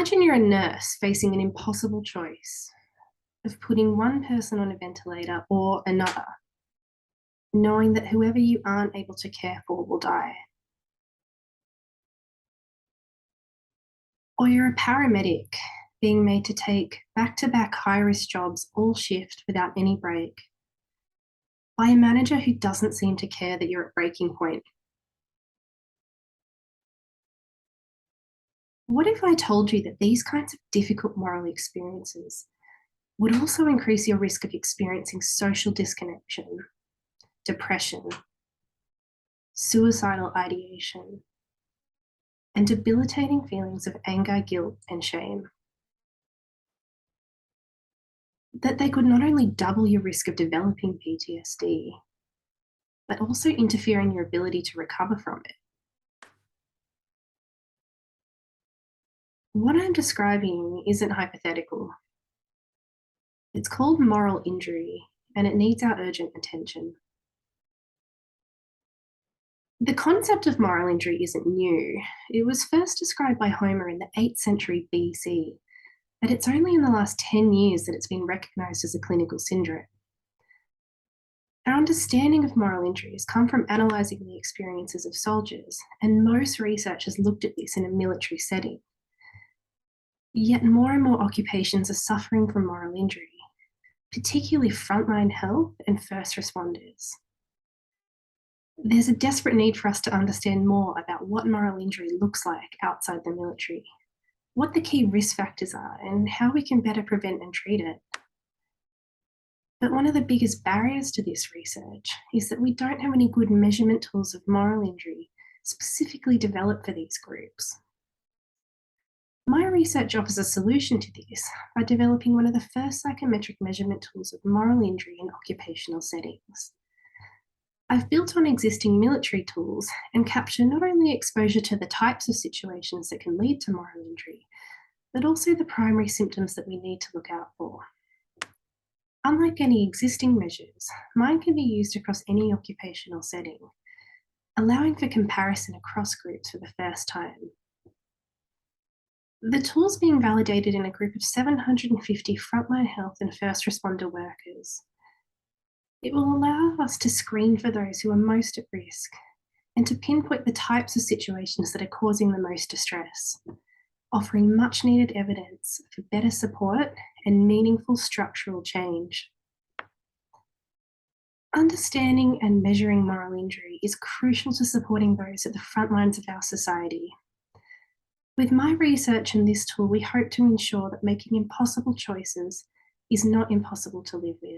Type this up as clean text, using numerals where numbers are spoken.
Imagine you're a nurse facing an impossible choice of putting one person on a ventilator or another, knowing that whoever you aren't able to care for will die. Or you're a paramedic being made to take back-to-back high-risk jobs all shift without any break by a manager who doesn't seem to care that you're at breaking point. What if I told you that these kinds of difficult moral experiences would also increase your risk of experiencing social disconnection, depression, suicidal ideation, and debilitating feelings of anger, guilt, and shame? That they could not only double your risk of developing PTSD, but also interfere in your ability to recover from it. What I'm describing isn't hypothetical. It's called moral injury, and it needs our urgent attention. The concept of moral injury isn't new. It was first described by Homer in the 8th century BC, but it's only in the last 10 years that it's been recognized as a clinical syndrome. Our understanding of moral injury has come from analyzing the experiences of soldiers, and most research has looked at this in a military setting. Yet more and more occupations are suffering from moral injury, particularly frontline health and first responders. There's a desperate need for us to understand more about what moral injury looks like outside the military, what the key risk factors are, and how we can better prevent and treat it. But one of the biggest barriers to this research is that we don't have any good measurement tools of moral injury specifically developed for these groups. My research offers a solution to this by developing one of the first psychometric measurement tools of moral injury in occupational settings. I've built on existing military tools and capture not only exposure to the types of situations that can lead to moral injury, but also the primary symptoms that we need to look out for. Unlike any existing measures, mine can be used across any occupational setting, allowing for comparison across groups for the first time. The tool's being validated in a group of 750 frontline health and first responder workers. It will allow us to screen for those who are most at risk and to pinpoint the types of situations that are causing the most distress, offering much needed evidence for better support and meaningful structural change. Understanding and measuring moral injury is crucial to supporting those at the front lines of our society. With my research and this tool, we hope to ensure that making impossible choices is not impossible to live with.